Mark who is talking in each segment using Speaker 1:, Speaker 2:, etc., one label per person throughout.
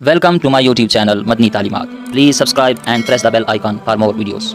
Speaker 1: Welcome to my YouTube channel Madni Talimat. Please subscribe and press the bell icon for more videos.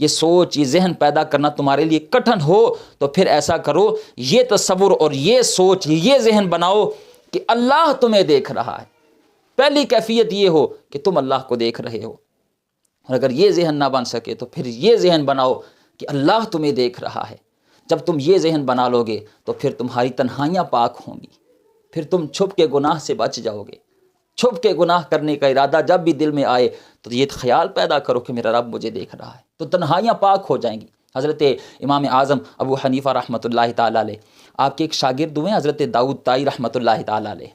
Speaker 1: یہ سوچ، یہ ذہن پیدا کرنا تمہارے لیے کٹھن ہو تو پھر ایسا کرو، یہ تصور اور یہ سوچ، یہ ذہن بناؤ کہ اللہ تمہیں دیکھ رہا ہے۔ پہلی کیفیت یہ ہو کہ تم اللہ کو دیکھ رہے ہو، اور اگر یہ ذہن نہ بن سکے تو پھر یہ ذہن بناؤ کہ اللہ تمہیں دیکھ رہا ہے۔ جب تم یہ ذہن بنا لو گے تو پھر تمہاری تنہائیاں پاک ہوں گی، پھر تم چھپ کے گناہ سے بچ جاؤ گے۔ چھپ کے گناہ کرنے کا ارادہ جب بھی دل میں آئے تو یہ خیال پیدا کرو کہ میرا رب مجھے دیکھ رہا ہے، تو تنہائیاں پاک ہو جائیں گی۔ حضرت امام اعظم ابو حنیفہ رحمۃ اللہ تعالیٰ علیہ، آپ کے ایک شاگرد ہوئے حضرت داؤد طائی رحمۃ اللہ تعالیٰ علیہ،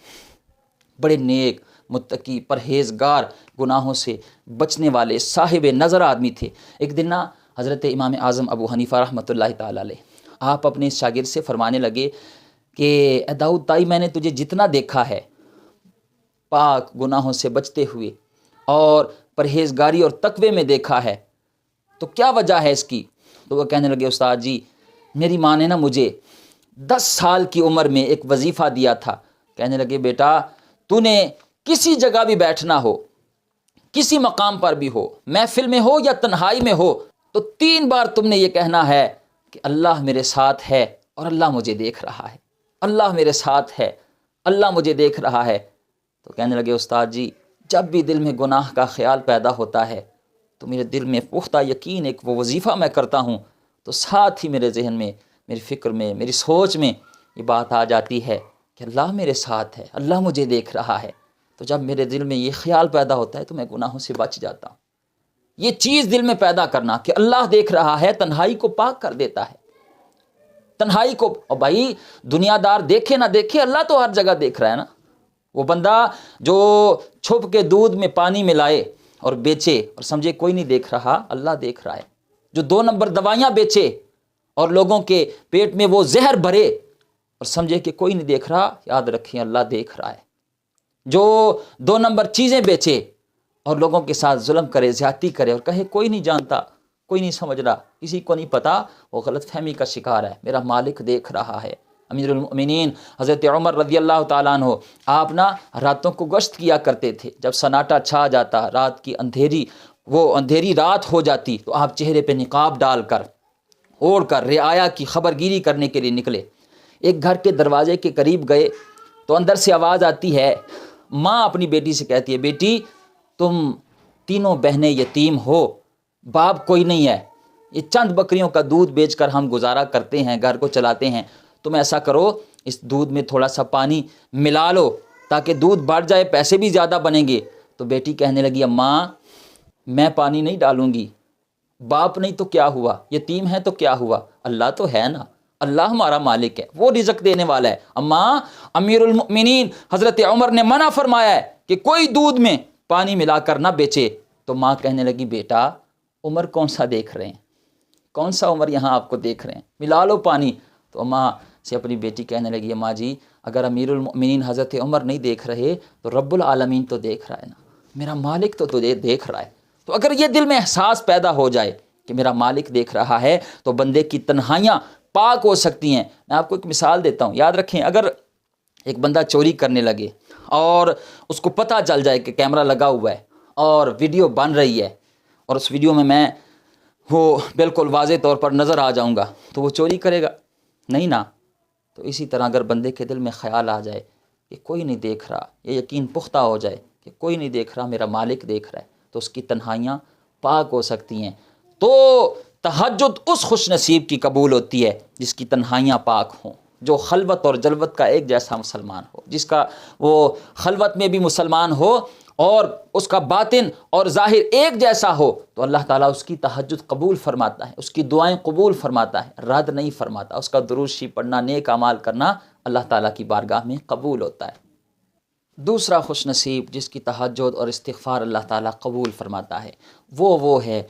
Speaker 1: بڑے نیک، متقی، پرہیزگار، گناہوں سے بچنے والے، صاحب نظر آدمی تھے۔ ایک دن حضرت امام اعظم ابو حنیفہ رحمۃ اللہ تعالیٰ علیہ آپ اپنے شاگرد سے فرمانے لگے کہ اے داؤد طائی، میں نے تجھے جتنا دیکھا ہے پاک، گناہوں سے بچتے ہوئے اور پرہیزگاری اور تقوی میں دیکھا ہے، تو کیا وجہ ہے اس کی؟ تو وہ کہنے لگے استاد جی، میری ماں نے مجھے 10 سال کی عمر میں ایک وظیفہ دیا تھا۔ کہنے لگے بیٹا، تو نے کسی جگہ بھی بیٹھنا ہو، کسی مقام پر بھی ہو، محفل میں ہو یا تنہائی میں ہو، تو 3 بار تم نے یہ کہنا ہے کہ اللہ میرے ساتھ ہے اور اللہ مجھے دیکھ رہا ہے، اللہ میرے ساتھ ہے، اللہ مجھے دیکھ رہا ہے۔ تو کہنے لگے استاد جی، جب بھی دل میں گناہ کا خیال پیدا ہوتا ہے تو میرے دل میں پختہ یقین ایک وہ وظیفہ میں کرتا ہوں تو ساتھ ہی میرے ذہن میں، میری فکر میں، میری سوچ میں یہ بات آ جاتی ہے کہ اللہ میرے ساتھ ہے، اللہ مجھے دیکھ رہا ہے۔ تو جب میرے دل میں یہ خیال پیدا ہوتا ہے تو میں گناہوں سے بچ جاتا ہوں۔ یہ چیز دل میں پیدا کرنا کہ اللہ دیکھ رہا ہے، تنہائی کو پاک کر دیتا ہے۔ تنہائی کو، اور بھائی دنیا دار دیکھے نہ دیکھے، اللہ تو ہر جگہ دیکھ رہا ہے نا۔ وہ بندہ جو چھپ کے دودھ میں پانی ملائے اور بیچے اور سمجھے کوئی نہیں دیکھ رہا، اللہ دیکھ رہا ہے۔ جو 2 نمبر دوائیاں بیچے اور لوگوں کے پیٹ میں وہ زہر بھرے اور سمجھے کہ کوئی نہیں دیکھ رہا، یاد رکھیں اللہ دیکھ رہا ہے۔ جو 2 نمبر چیزیں بیچے اور لوگوں کے ساتھ ظلم کرے، زیادتی کرے اور کہے کوئی نہیں جانتا، کوئی نہیں سمجھ رہا، کسی کو نہیں پتا، وہ غلط فہمی کا شکار ہے۔ میرا مالک دیکھ رہا ہے۔ امیر المؤمنین حضرت عمر رضی اللہ تعالیٰ عنہ، آپ راتوں کو گشت کیا کرتے تھے۔ جب سناٹا چھا جاتا، رات کی اندھیری رات ہو جاتی، تو آپ چہرے پہ نقاب ڈال کر، اوڑھ کر رعایا کی خبرگیری کرنے کے لیے نکلے۔ ایک گھر کے دروازے کے قریب گئے تو اندر سے آواز آتی ہے، ماں اپنی بیٹی سے کہتی ہے، بیٹی تم تینوں بہنیں یتیم ہو، باپ کوئی نہیں ہے، یہ چند بکریوں کا دودھ بیچ کر ہم گزارا کرتے ہیں، گھر کو چلاتے ہیں، تم ایسا کرو اس دودھ میں تھوڑا سا پانی ملا لو تاکہ دودھ بڑھ جائے، پیسے بھی زیادہ بنیں گے۔ تو بیٹی کہنے لگی، اماں میں پانی نہیں ڈالوں گی، باپ نہیں تو کیا ہوا، یتیم ہے تو کیا ہوا، اللہ تو ہے نا، اللہ ہمارا مالک ہے، وہ رزق دینے والا ہے۔ اماں، امیر المؤمنین حضرت عمر نے منع فرمایا ہے کہ کوئی دودھ میں پانی ملا کر نہ بیچے۔ تو ماں کہنے لگی، بیٹا عمر کون سا دیکھ رہے ہیں، کون سا عمر یہاں آپ کو دیکھ رہے ہیں، ملا لو پانی۔ تو اماں سے اپنی بیٹی کہنے لگی، اماں جی اگر امیر المؤمنین حضرت عمر نہیں دیکھ رہے تو رب العالمین تو دیکھ رہا ہے نا، میرا مالک تو تجھے دیکھ رہا ہے۔ تو اگر یہ دل میں احساس پیدا ہو جائے کہ میرا مالک دیکھ رہا ہے تو بندے کی تنہائیاں پاک ہو سکتی ہیں۔ میں آپ کو ایک مثال دیتا ہوں، یاد رکھیں، اگر ایک بندہ چوری کرنے لگے اور اس کو پتہ چل جائے کہ کیمرہ لگا ہوا ہے اور ویڈیو بن رہی ہے اور اس ویڈیو میں وہ بالکل واضح طور پر نظر آ جاؤں گا، تو وہ چوری کرے گا نہیں نا۔ تو اسی طرح اگر بندے کے دل میں خیال آ جائے کہ کوئی نہیں دیکھ رہا، یہ یقین پختہ ہو جائے کہ کوئی نہیں دیکھ رہا، میرا مالک دیکھ رہا ہے، تو اس کی تنہائیاں پاک ہو سکتی ہیں۔ تو تہجد اس خوش نصیب کی قبول ہوتی ہے جس کی تنہائیاں پاک ہوں، جو خلوت اور جلوت کا ایک جیسا مسلمان ہو، جس کا وہ خلوت میں بھی مسلمان ہو اور اس کا باطن اور ظاہر ایک جیسا ہو، تو اللہ تعالیٰ اس کی تہجد قبول فرماتا ہے، اس کی دعائیں قبول فرماتا ہے، رد نہیں فرماتا۔ اس کا درود شریف پڑھنا، نیک اعمال کرنا اللہ تعالیٰ کی بارگاہ میں قبول ہوتا ہے۔ دوسرا خوش نصیب جس کی تہجد اور استغفار اللہ تعالیٰ قبول فرماتا ہے، وہ ہے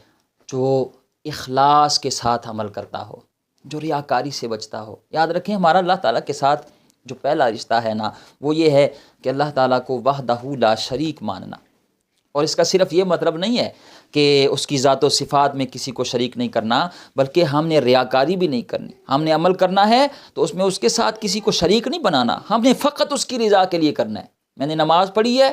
Speaker 1: جو اخلاص کے ساتھ عمل کرتا ہو، جو ریاکاری سے بچتا ہو۔ یاد رکھیں، ہمارا اللہ تعالیٰ کے ساتھ جو پہلا رشتہ ہے نا، وہ یہ ہے کہ اللہ تعالیٰ کو وحدہ لا شریک ماننا۔ اور اس کا صرف یہ مطلب نہیں ہے کہ اس کی ذات و صفات میں کسی کو شریک نہیں کرنا، بلکہ ہم نے ریاکاری بھی نہیں کرنی۔ ہم نے عمل کرنا ہے تو اس میں اس کے ساتھ کسی کو شریک نہیں بنانا، ہم نے فقط اس کی رضا کے لیے کرنا ہے۔ میں نے نماز پڑھی ہے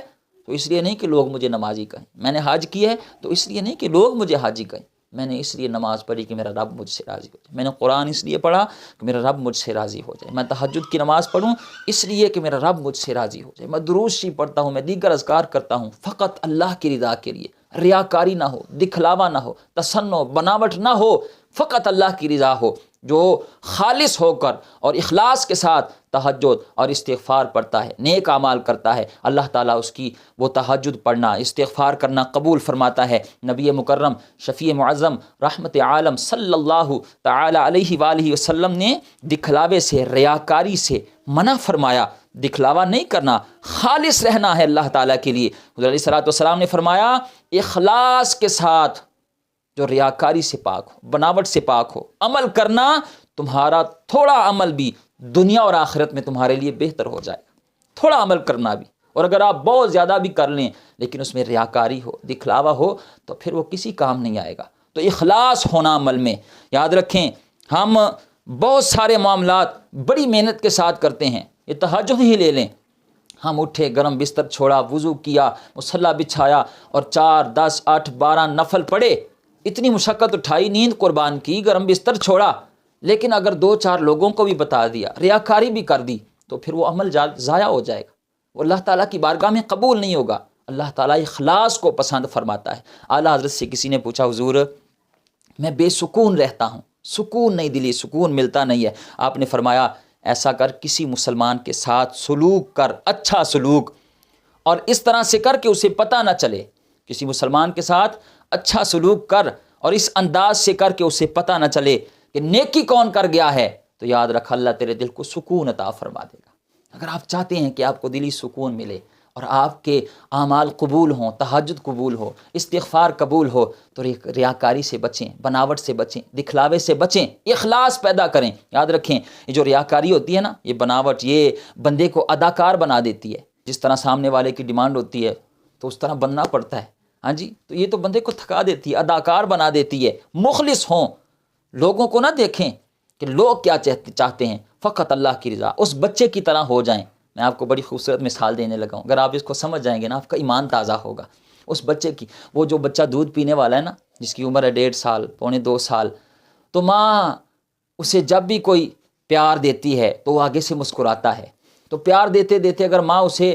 Speaker 1: تو اس لیے نہیں کہ لوگ مجھے نمازی کہیں، میں نے حج کی ہے تو اس لیے نہیں کہ لوگ مجھے حاجی کہیں، میں نے اس لیے نماز پڑھی کہ میرا رب مجھ سے راضی ہو جائے، میں نے قرآن اس لیے پڑھا کہ میرا رب مجھ سے راضی ہو جائے، میں تہجد کی نماز پڑھوں اس لیے کہ میرا رب مجھ سے راضی ہو جائے، میں درود شریف پڑھتا ہوں، میں دیگر اذکار کرتا ہوں فقط اللہ کی رضا کے لیے، ریاکاری نہ ہو، دکھلاوا نہ ہو، تصنع بناوٹ نہ ہو، فقط اللہ کی رضا ہو۔ جو خالص ہو کر اور اخلاص کے ساتھ تہجد اور استغفار پڑھتا ہے، نیک اعمال کرتا ہے، اللہ تعالیٰ اس کی وہ تہجد پڑھنا، استغفار کرنا قبول فرماتا ہے۔ نبی مکرم شفیع معظم رحمت عالم صلی اللہ تعالی علیہ وآلہ وسلم نے دکھلاوے سے، ریاکاری سے منع فرمایا۔ دکھلاوا نہیں کرنا، خالص رہنا ہے اللہ تعالیٰ کے لیے۔ حضور علیہ الصلوۃ والسلام نے فرمایا اخلاص کے ساتھ جو ریاکاری سے پاک ہو، بناوٹ سے پاک ہو، عمل کرنا، تمہارا تھوڑا عمل بھی دنیا اور آخرت میں تمہارے لیے بہتر ہو جائے گا۔ تھوڑا عمل کرنا بھی، اور اگر آپ بہت زیادہ بھی کر لیں لیکن اس میں ریاکاری ہو، دکھلاوا ہو، تو پھر وہ کسی کام نہیں آئے گا۔ تو اخلاص ہونا عمل میں، یاد رکھیں ہم بہت سارے معاملات بڑی محنت کے ساتھ کرتے ہیں۔ یہ تہجد ہی لے لیں، ہم اٹھے، گرم بستر چھوڑا، وضو کیا، مصلی بچھایا اور 4 10 8 12 نفل پڑھے، اتنی مشقت اٹھائی، نیند قربان کی، گرم بستر چھوڑا، لیکن اگر 2 4 لوگوں کو بھی بتا دیا، ریاکاری بھی کر دی، تو پھر وہ عمل ضائع ہو جائے گا، وہ اللہ تعالیٰ کی بارگاہ میں قبول نہیں ہوگا۔ اللہ تعالیٰ اخلاص کو پسند فرماتا ہے۔ اعلیٰ حضرت سے کسی نے پوچھا حضور میں بے سکون رہتا ہوں، سکون نہیں، دلی سکون ملتا نہیں ہے۔ آپ نے فرمایا ایسا کر، کسی مسلمان کے ساتھ سلوک کر، اچھا سلوک، اور اس طرح سے کر کہ اسے پتہ نہ چلے۔ کسی مسلمان کے ساتھ اچھا سلوک کر اور اس انداز سے کر کہ اسے پتہ نہ چلے کہ نیکی کون کر گیا ہے، تو یاد رکھ اللہ تیرے دل کو سکون عطا فرما دے گا۔ اگر آپ چاہتے ہیں کہ آپ کو دلی سکون ملے اور آپ کے اعمال قبول ہوں، تہجد قبول ہو، استغفار قبول ہو، تو ریاکاری سے بچیں، بناوٹ سے بچیں، دکھلاوے سے بچیں، اخلاص پیدا کریں۔ یاد رکھیں یہ جو ریاکاری ہوتی ہے نا، یہ بناوٹ، یہ بندے کو اداکار بنا دیتی ہے۔ جس طرح سامنے والے کی ڈیمانڈ ہوتی ہے تو اس طرح بننا پڑتا ہے، ہاں جی، تو یہ تو بندے کو تھکا دیتی ہے، اداکار بنا دیتی ہے۔ مخلص ہوں، لوگوں کو نہ دیکھیں کہ لوگ کیا چاہتے ہیں، فقط اللہ کی رضا، اس بچے کی طرح ہو جائیں۔ میں آپ کو بڑی خوبصورت مثال دینے لگا ہوں، اگر آپ اس کو سمجھ جائیں گے نا، آپ کا ایمان تازہ ہوگا۔ اس بچے کی، وہ جو بچہ دودھ پینے والا ہے نا، جس کی عمر ہے 1.5 سال، 1.25 سال، تو ماں اسے جب بھی کوئی پیار دیتی ہے تو وہ آگے سے مسکراتا ہے، تو پیار دیتے دیتے اگر ماں اسے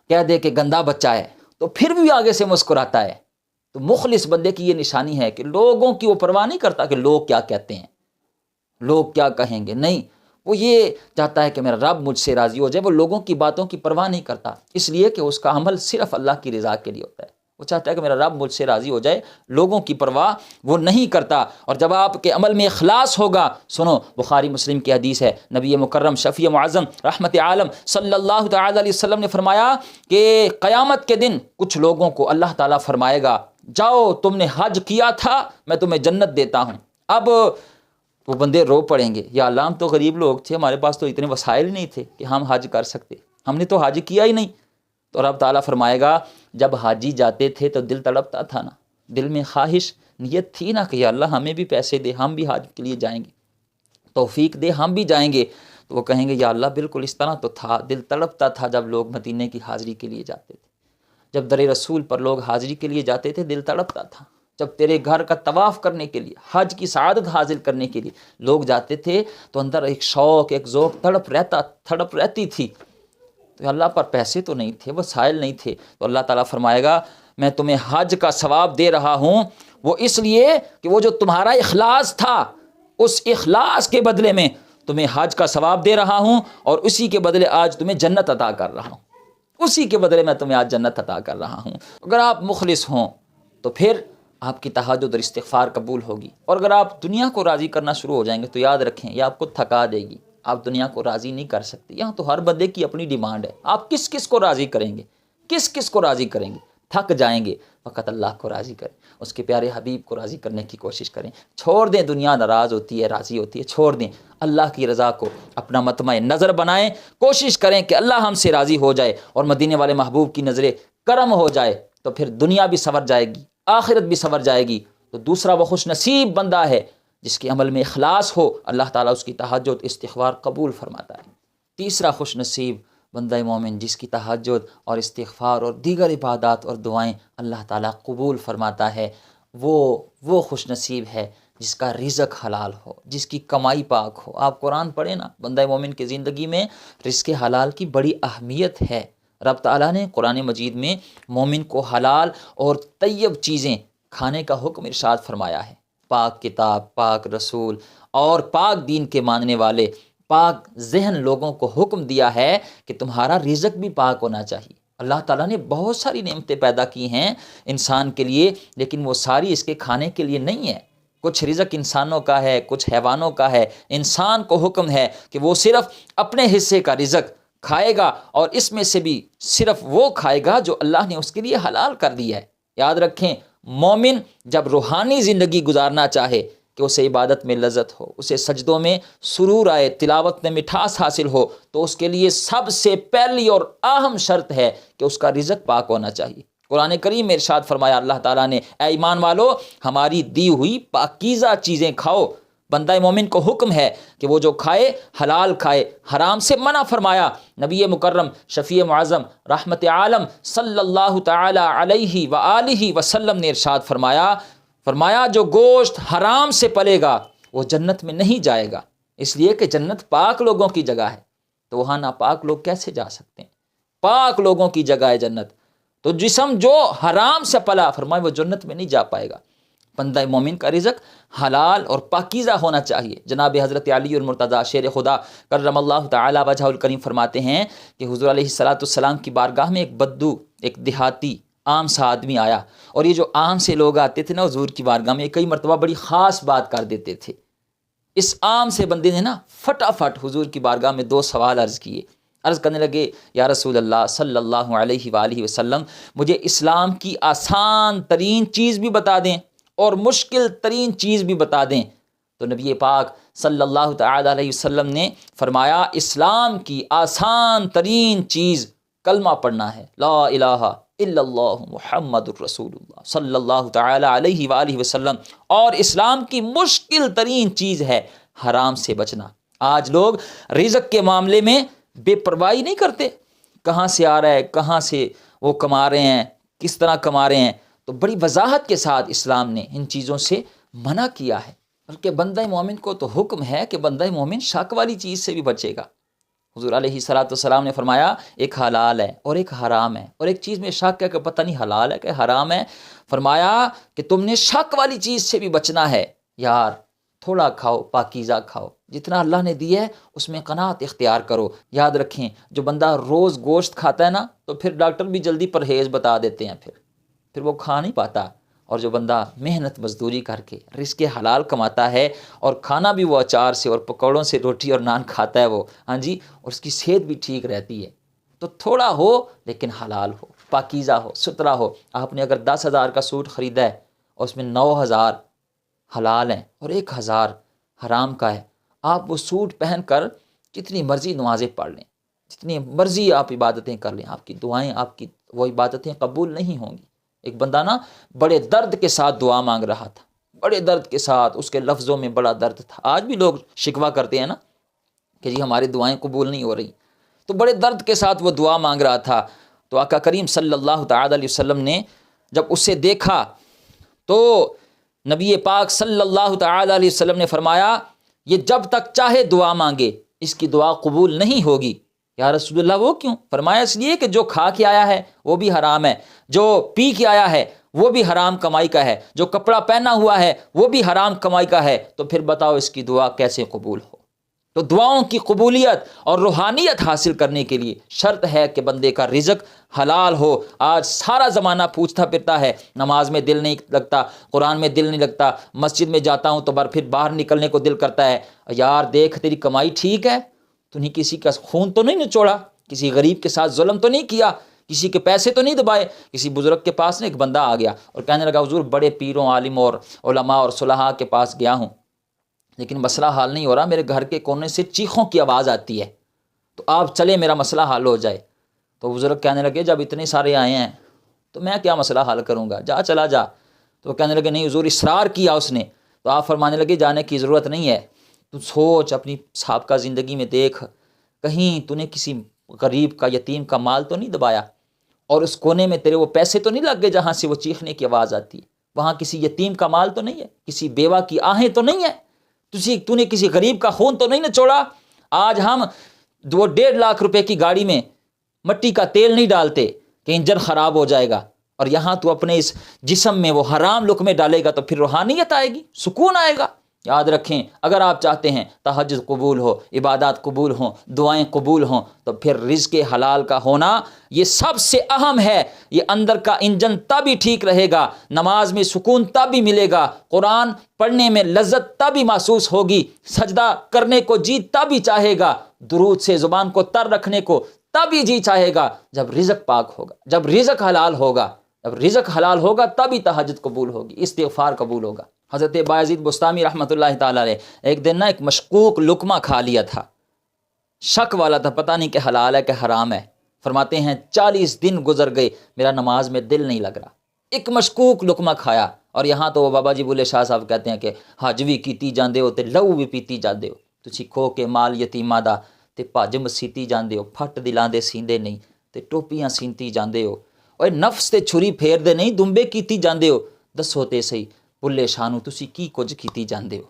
Speaker 1: کہہ دے کہ گندا بچہ ہے تو پھر بھی آگے سے مسکراتا ہے۔ تو مخلص بندے کی یہ نشانی ہے کہ لوگوں کی وہ پرواہ نہیں کرتا کہ لوگ کیا کہتے ہیں، لوگ کیا کہیں گے، نہیں، وہ یہ چاہتا ہے کہ میرا رب مجھ سے راضی ہو جائے۔ وہ لوگوں کی باتوں کی پرواہ نہیں کرتا، اس لیے کہ اس کا عمل صرف اللہ کی رضا کے لیے ہوتا ہے۔ وہ چاہتا ہے کہ میرا رب مجھ سے راضی ہو جائے، لوگوں کی پرواہ وہ نہیں کرتا۔ اور جب آپ کے عمل میں اخلاص ہوگا، سنو بخاری مسلم کی حدیث ہے، نبی مکرم شفیع معظم رحمت عالم صلی اللہ تعالی علیہ وسلم نے فرمایا کہ قیامت کے دن کچھ لوگوں کو اللہ تعالیٰ فرمائے گا جاؤ تم نے حج کیا تھا، میں تمہیں جنت دیتا ہوں۔ اب وہ بندے رو پڑیں گے، یا اللہ ہم تو غریب لوگ تھے، ہمارے پاس تو اتنے وسائل نہیں تھے کہ ہم حج کر سکتے، ہم نے تو حج کیا ہی نہیں۔ تو رب تعالیٰ فرمائے گا جب حاجی جاتے تھے تو دل تڑپتا تھا نا، دل میں خواہش، نیت تھی نا کہ یا اللہ ہمیں بھی پیسے دے، ہم بھی حج کے لیے جائیں گے، توفیق دے، ہم بھی جائیں گے۔ تو وہ کہیں گے یا اللہ بالکل اس طرح تو تھا، دل تڑپتا تھا جب لوگ مدینے کی حاضری کے لیے جاتے تھے، جب در رسول پر لوگ حاضری کے لیے جاتے تھے دل تڑپتا تھا، جب تیرے گھر کا طواف کرنے کے لیے، حج کی سعادت حاصل کرنے کے لیے لوگ جاتے تھے تو اندر ایک شوق، ایک ذوق تڑپ رہتی تھی۔ تو اللہ پر پیسے تو نہیں تھے، وسائل نہیں تھے، تو اللہ تعالیٰ فرمائے گا میں تمہیں حج کا ثواب دے رہا ہوں، وہ اس لیے کہ وہ جو تمہارا اخلاص تھا، اس اخلاص کے بدلے میں تمہیں حج کا ثواب دے رہا ہوں، اور اسی کے بدلے آج تمہیں جنت عطا کر رہا ہوں، اسی کے بدلے میں تمہیں آج جنت عطا کر رہا ہوں۔ اگر آپ مخلص ہوں تو پھر آپ کی تہجد اور استغفار قبول ہوگی، اور اگر آپ دنیا کو راضی کرنا شروع ہو جائیں گے تو یاد رکھیں یہ آپ کو تھکا دے گی، آپ دنیا کو راضی نہیں کر سکتے۔ یہاں تو ہر بندے کی اپنی ڈیمانڈ ہے، آپ کس کس کو راضی کریں گے، کس کو راضی کریں گے، تھک جائیں گے، فقط اللہ کو راضی کریں، اس کے پیارے حبیب کو راضی کرنے کی کوشش کریں۔ چھوڑ دیں دنیا ناراض ہوتی ہے، راضی ہوتی ہے، چھوڑ دیں، اللہ کی رضا کو اپنا مطمع نظر بنائیں، کوشش کریں کہ اللہ ہم سے راضی ہو جائے اور مدینے والے محبوب کی نظر کرم ہو جائے، تو پھر دنیا بھی سنور جائے گی، آخرت بھی سنور جائے گی۔ تو دوسرا وہ خوش نصیب بندہ ہے جس کے عمل میں اخلاص ہو، اللہ تعالیٰ اس کی تہجد استغفار قبول فرماتا ہے۔ تیسرا خوش نصیب بندہ مومن جس کی تہجد اور استغفار اور دیگر عبادات اور دعائیں اللہ تعالیٰ قبول فرماتا ہے، وہ خوش نصیب ہے جس کا رزق حلال ہو، جس کی کمائی پاک ہو۔ آپ قرآن پڑھیں نا، بندہ مومن کی زندگی میں رزق حلال کی بڑی اہمیت ہے۔ رب تعالیٰ نے قرآن مجید میں مومن کو حلال اور طیب چیزیں کھانے کا حکم ارشاد فرمایا ہے۔ پاک کتاب، پاک رسول اور پاک دین کے ماننے والے پاک ذہن لوگوں کو حکم دیا ہے کہ تمہارا رزق بھی پاک ہونا چاہیے۔ اللہ تعالیٰ نے بہت ساری نعمتیں پیدا کی ہیں انسان کے لیے، لیکن وہ ساری اس کے کھانے کے لیے نہیں ہے۔ کچھ رزق انسانوں کا ہے، کچھ حیوانوں کا ہے۔ انسان کو حکم ہے کہ وہ صرف اپنے حصے کا رزق کھائے گا، اور اس میں سے بھی صرف وہ کھائے گا جو اللہ نے اس کے لیے حلال کر دیا ہے۔ یاد رکھیں، مومن جب روحانی زندگی گزارنا چاہے کہ اسے عبادت میں لذت ہو، اسے سجدوں میں سرور آئے، تلاوت میں مٹھاس حاصل ہو، تو اس کے لیے سب سے پہلی اور اہم شرط ہے کہ اس کا رزق پاک ہونا چاہیے۔ قرآن کریم میں ارشاد فرمایا اللہ تعالیٰ نے، اے ایمان والو، ہماری دی ہوئی پاکیزہ چیزیں کھاؤ۔ بندہ مومن کو حکم ہے کہ وہ جو کھائے حلال کھائے، حرام سے منع فرمایا۔ نبی مکرم شفیع معظم رحمت عالم صلی اللہ تعالی علیہ وآلہ وسلم نے ارشاد فرمایا جو گوشت حرام سے پلے گا وہ جنت میں نہیں جائے گا، اس لیے کہ جنت پاک لوگوں کی جگہ ہے، تو وہاں ناپاک لوگ کیسے جا سکتے ہیں؟ پاک لوگوں کی جگہ ہے جنت، تو جسم جو حرام سے پلا، فرمایا وہ جنت میں نہیں جا پائے گا۔ بندہ مومن کا رزق حلال اور پاکیزہ ہونا چاہیے۔ جناب حضرت علی المرتضیٰ شیر خدا کرم اللہ تعالی وجہہ الکریم فرماتے ہیں کہ حضور علیہ السلام کی بارگاہ میں ایک بدو، ایک دیہاتی عام سا آدمی آیا، اور یہ جو عام سے لوگ آتے تھے نا حضور کی بارگاہ میں، کئی مرتبہ بڑی خاص بات کر دیتے تھے۔ اس عام سے بندے نے نا فٹافٹ حضور کی بارگاہ میں 2 سوال عرض کیے۔ عرض کرنے لگے، یا رسول اللہ صلی اللہ علیہ وآلہ وسلم، مجھے اسلام کی آسان ترین چیز بھی بتا دیں اور مشکل ترین چیز بھی بتا دیں۔ تو نبی پاک صلی اللہ تعالی علیہ وسلم نے فرمایا، اسلام کی آسان ترین چیز کلمہ پڑھنا ہے، لا الہ الا اللہ محمد الرسول اللہ صلی اللہ تعالی علیہ وآلہ وسلم، اور اسلام کی مشکل ترین چیز ہے حرام سے بچنا۔ آج لوگ رزق کے معاملے میں بے پرواہی نہیں کرتے، کہاں سے آ رہا ہے، کہاں سے وہ کما رہے ہیں، کس طرح کما رہے ہیں، تو بڑی وضاحت کے ساتھ اسلام نے ان چیزوں سے منع کیا ہے۔ بلکہ بندہ مومن کو تو حکم ہے کہ بندہ مومن شک والی چیز سے بھی بچے گا۔ حضور علیہ السلام نے فرمایا، ایک حلال ہے اور ایک حرام ہے، اور ایک چیز میں شک ہے کہ پتہ نہیں حلال ہے کہ حرام ہے، فرمایا کہ تم نے شک والی چیز سے بھی بچنا ہے۔ یار تھوڑا کھاؤ، پاکیزہ کھاؤ، جتنا اللہ نے دیا ہے اس میں قناعت اختیار کرو۔ یاد رکھیں، جو بندہ روز گوشت کھاتا ہے نا، تو پھر ڈاکٹر بھی جلدی پرہیز بتا دیتے ہیں، پھر وہ کھا نہیں پاتا۔ اور جو بندہ محنت مزدوری کر کے رزق حلال کماتا ہے، اور کھانا بھی وہ اچار سے اور پکوڑوں سے روٹی اور نان کھاتا ہے وہ، ہاں جی، اور اس کی صحت بھی ٹھیک رہتی ہے۔ تو تھوڑا ہو لیکن حلال ہو، پاکیزہ ہو، ستھرا ہو۔ آپ نے اگر 10,000 کا سوٹ خریدا ہے اور اس میں 9,000 حلال ہیں اور 1,000 حرام کا ہے، آپ وہ سوٹ پہن کر جتنی مرضی نمازیں پڑھ لیں، جتنی مرضی آپ عبادتیں کر لیں، آپ کی دعائیں، آپ کی وہ عبادتیں قبول نہیں ہوں گی۔ ایک بندہ نا بڑے درد کے ساتھ دعا مانگ رہا تھا، بڑے درد کے ساتھ، اس کے لفظوں میں بڑا درد تھا۔ آج بھی لوگ شکوہ کرتے ہیں نا کہ جی ہماری دعائیں قبول نہیں ہو رہی، تو بڑے درد کے ساتھ وہ دعا مانگ رہا تھا۔ تو آقا کریم صلی اللہ تعالی علیہ وسلم نے جب اسے دیکھا تو نبی پاک صلی اللہ تعالی علیہ وسلم نے فرمایا، یہ جب تک چاہے دعا مانگے اس کی دعا قبول نہیں ہوگی۔ یا رسول اللہ وہ کیوں؟ فرمایا اس لیے کہ جو کھا کے آیا ہے وہ بھی حرام ہے، جو پی کے آیا ہے وہ بھی حرام کمائی کا ہے، جو کپڑا پہنا ہوا ہے وہ بھی حرام کمائی کا ہے، تو پھر بتاؤ اس کی دعا کیسے قبول ہو؟ تو دعاؤں کی قبولیت اور روحانیت حاصل کرنے کے لیے شرط ہے کہ بندے کا رزق حلال ہو۔ آج سارا زمانہ پوچھتا پھرتا ہے، نماز میں دل نہیں لگتا، قرآن میں دل نہیں لگتا، مسجد میں جاتا ہوں تو پھر باہر نکلنے کو دل کرتا ہے۔ یار دیکھ تیری کمائی ٹھیک ہے، تو نہیں کسی کا خون تو نہیں نچوڑا، کسی غریب کے ساتھ ظلم تو نہیں کیا، کسی کے پیسے تو نہیں دبائے۔ کسی بزرگ کے پاس ایک بندہ آ گیا اور کہنے لگا، حضور بڑے پیروں، عالم اور علماء اور صلحاء کے پاس گیا ہوں، لیکن مسئلہ حل نہیں ہو رہا، میرے گھر کے کونے سے چیخوں کی آواز آتی ہے، تو آپ چلے میرا مسئلہ حل ہو جائے۔ تو بزرگ کہنے لگے، جب اتنے سارے آئے ہیں تو میں کیا مسئلہ حل کروں گا، جا چلا جا۔ تو وہ کہنے لگے، نہیں حضور اصرار کیا اس نے۔ تو آپ فرمانے لگے، جانے کی ضرورت نہیں ہے، تو سوچ اپنی سابقہ زندگی میں دیکھ، کہیں تو نے کسی غریب کا، یتیم کا مال تو نہیں دبایا، اور اس کونے میں تیرے وہ پیسے تو نہیں لگ گئے جہاں سے وہ چیخنے کی آواز آتی ہے۔ وہاں کسی یتیم کا مال تو نہیں ہے، کسی بیوہ کی آہیں تو نہیں ہے، تو نے کسی غریب کا خون تو نہیں نچوڑا۔ آج ہم 1.5 لاکھ روپے کی گاڑی میں مٹی کا تیل نہیں ڈالتے کہ انجن خراب ہو جائے گا، اور یہاں تو اپنے اس جسم میں وہ حرام لقمے ڈالے گا تو پھر روحانیت آئے گی، سکون آئے گا۔ یاد رکھیں، اگر آپ چاہتے ہیں تہجد قبول ہو، عبادات قبول ہوں، دعائیں قبول ہوں، تو پھر رزق حلال کا ہونا یہ سب سے اہم ہے۔ یہ اندر کا انجن تب ہی ٹھیک رہے گا، نماز میں سکون تب ہی ملے گا، قرآن پڑھنے میں لذت تب ہی محسوس ہوگی، سجدہ کرنے کو جی تب ہی چاہے گا، درود سے زبان کو تر رکھنے کو تب ہی جی چاہے گا جب رزق پاک ہوگا، جب رزق حلال ہوگا۔ جب رزق حلال ہوگا تبھی تہجد قبول ہوگی، استغفار قبول ہوگا۔ حضرت بایزید بستامی رحمۃ اللہ تعالی علیہ ایک دن ایک مشکوک لقمہ کھا لیا تھا، شک والا تھا، پتہ نہیں کہ حلال ہے کہ حرام ہے۔ فرماتے ہیں 40 دن گزر گئے، میرا نماز میں دل نہیں لگ رہا، ایک مشکوک لقمہ کھایا۔ اور یہاں تو وہ بابا جی بلے شاہ صاحب کہتے ہیں کہ حج بھی کیتی جاندے ہو تے لہو بھی پیتی جاندے ہو، تسی کھو کے مال یتیماں دا تے بھج مسیتی جاندے ہو، پھٹ دلاں دے سیندے نہیں تے ٹوپیاں سینتی جاندے ہو، اور نفس تے چھری پھیر دے نہیں دمبے کیتی جاندے ہو۔ دسو تے صحیح بلے شاہ نو تسی کی کچھ کیتی جاندے ہو؟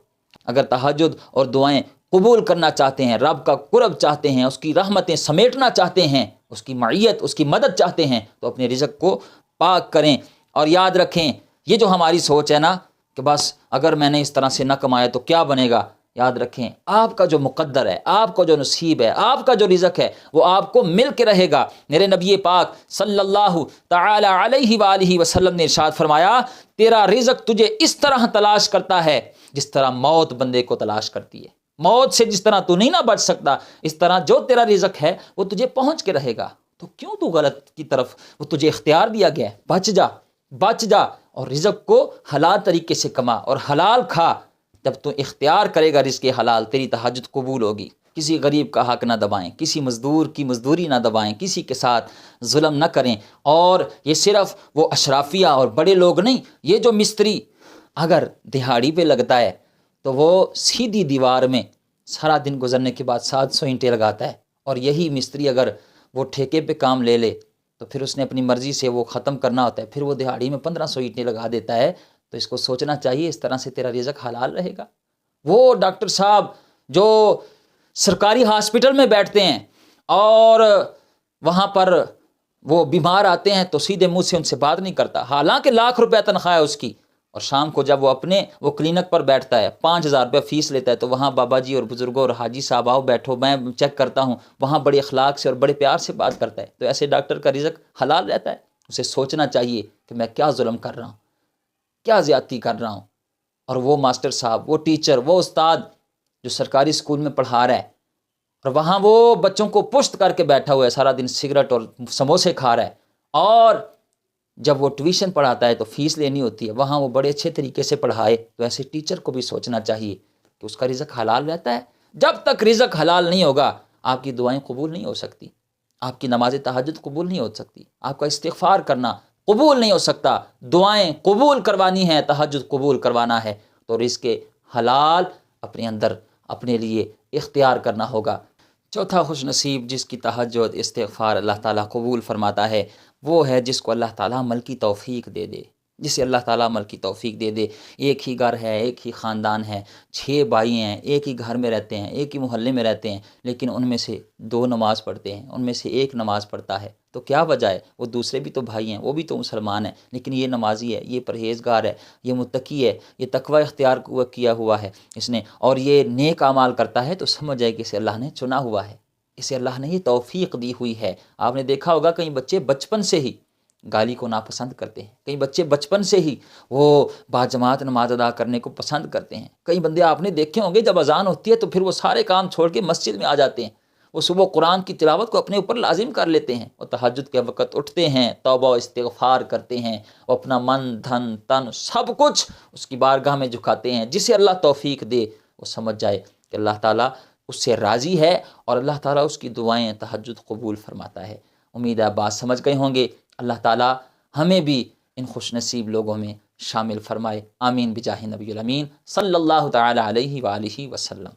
Speaker 1: اگر تہجد اور دعائیں قبول کرنا چاہتے ہیں، رب کا قرب چاہتے ہیں، اس کی رحمتیں سمیٹنا چاہتے ہیں، اس کی معیت، اس کی مدد چاہتے ہیں، تو اپنے رزق کو پاک کریں۔ اور یاد رکھیں، یہ جو ہماری سوچ ہے نا کہ بس اگر میں نے اس طرح سے نہ کمایا تو کیا بنے گا، یاد رکھیں آپ کا جو مقدر ہے، آپ کا جو نصیب ہے، آپ کا جو رزق ہے، وہ آپ کو مل کے رہے گا۔ میرے نبی پاک صلی اللہ تعالی علیہ وآلہ وسلم نے ارشاد فرمایا، تیرا رزق تجھے اس طرح تلاش کرتا ہے جس طرح موت بندے کو تلاش کرتی ہے۔ موت سے جس طرح تو نہیں نہ بچ سکتا، اس طرح جو تیرا رزق ہے وہ تجھے پہنچ کے رہے گا۔ تو کیوں تو غلط کی طرف، وہ تجھے اختیار دیا گیا ہے، بچ جا اور رزق کو حلال طریقے سے کما اور حلال کھا۔ جب تو اختیار کرے گا رزق حلال، تیری تہجد قبول ہوگی۔ کسی غریب کا حق نہ دبائیں، کسی مزدور کی مزدوری نہ دبائیں، کسی کے ساتھ ظلم نہ کریں۔ اور یہ صرف وہ اشرافیہ اور بڑے لوگ نہیں، یہ جو مستری اگر دہاڑی پہ لگتا ہے تو وہ سیدھی دیوار میں سارا دن گزرنے کے بعد 700 اینٹیں لگاتا ہے، اور یہی مستری اگر وہ ٹھیکے پہ کام لے لے تو پھر اس نے اپنی مرضی سے وہ ختم کرنا ہوتا ہے، پھر وہ دہاڑی میں 1500 اینٹیں لگا دیتا ہے۔ تو اس کو سوچنا چاہیے، اس طرح سے تیرا رزق حلال رہے گا۔ وہ ڈاکٹر صاحب جو سرکاری ہاسپٹل میں بیٹھتے ہیں اور وہاں پر وہ بیمار آتے ہیں تو سیدھے منہ سے ان سے بات نہیں کرتا، حالانکہ لاکھ روپے تنخواہ ہے اس کی، اور شام کو جب وہ کلینک پر بیٹھتا ہے 5000 روپے فیس لیتا ہے، تو وہاں بابا جی اور بزرگوں اور حاجی صاحب آؤ بیٹھو میں چیک کرتا ہوں، وہاں بڑے اخلاق سے اور بڑے پیار سے بات کرتا ہے۔ تو ایسے ڈاکٹر کا رزق حلال رہتا ہے؟ اسے سوچنا چاہیے کہ میں کیا ظلم کر رہا ہوں، کیا زیادتی کر رہا ہوں۔ اور وہ ماسٹر صاحب، وہ ٹیچر، وہ استاد جو سرکاری اسکول میں پڑھا رہا ہے، اور وہاں وہ بچوں کو پشت کر کے بیٹھا ہوا ہے، سارا دن سگریٹ اور سموسے کھا رہا ہے، اور جب وہ ٹیوشن پڑھاتا ہے تو فیس لینی ہوتی ہے، وہاں وہ بڑے اچھے طریقے سے پڑھائے۔ تو ایسے ٹیچر کو بھی سوچنا چاہیے کہ اس کا رزق حلال رہتا ہے۔ جب تک رزق حلال نہیں ہوگا آپ کی دعائیں قبول نہیں ہو سکتی، آپ کی نماز تہجد قبول نہیں ہو سکتی، آپ کا استغفار کرنا قبول نہیں ہو سکتا۔ دعائیں قبول کروانی ہیں، تہجد قبول کروانا ہے، تو رزق حلال اپنے اندر اپنے لیے اختیار کرنا ہوگا۔ چوتھا خوش نصیب جس کی تہجد استغفار اللہ تعالیٰ قبول فرماتا ہے، وہ ہے جس کو اللہ تعالیٰ عمل کی توفیق دے دے، جسے اللہ تعالیٰ عمل کی توفیق دے دے۔ ایک ہی گھر ہے، ایک ہی خاندان ہے، 6 بھائی ہیں، ایک ہی گھر میں رہتے ہیں، ایک ہی محلے میں رہتے ہیں، لیکن ان میں سے 2 نماز پڑھتے ہیں، ان میں سے 1 نماز پڑھتا ہے، تو کیا وجہ ہے؟ وہ دوسرے بھی تو بھائی ہیں، وہ بھی تو مسلمان ہیں، لیکن یہ نمازی ہے، یہ پرہیزگار ہے، یہ متقی ہے، یہ تقوی اختیار کیا ہوا ہے اس نے، اور یہ نیک اعمال کرتا ہے، تو سمجھ جائے کہ اسے اللہ نے چنا ہوا ہے، اسے اللہ نے یہ توفیق دی ہوئی ہے۔ آپ نے دیکھا ہوگا کئی بچے بچپن سے ہی گالی کو ناپسند کرتے ہیں، کئی بچے بچپن سے ہی وہ باجماعت نماز ادا کرنے کو پسند کرتے ہیں۔ کئی بندے آپ نے دیکھے ہوں گے جب اذان ہوتی ہے تو پھر وہ سارے کام چھوڑ کے مسجد میں آ جاتے ہیں، وہ صبح قرآن کی تلاوت کو اپنے اوپر لازم کر لیتے ہیں، اور تہجد کے وقت اٹھتے ہیں، توبہ و استغفار کرتے ہیں، وہ اپنا من دھن تن سب کچھ اس کی بارگاہ میں جھکاتے ہیں۔ جسے اللہ توفیق دے وہ سمجھ جائے کہ اللہ تعالیٰ اس سے راضی ہے، اور اللہ تعالیٰ اس کی دعائیں تہجد قبول فرماتا ہے۔ امید ہے بات سمجھ گئے ہوں گے۔ اللہ تعالیٰ ہمیں بھی ان خوش نصیب لوگوں میں شامل فرمائے، آمین بجاہ نبی الامین صلی اللہ تعالی علیہ وآلہ وسلم۔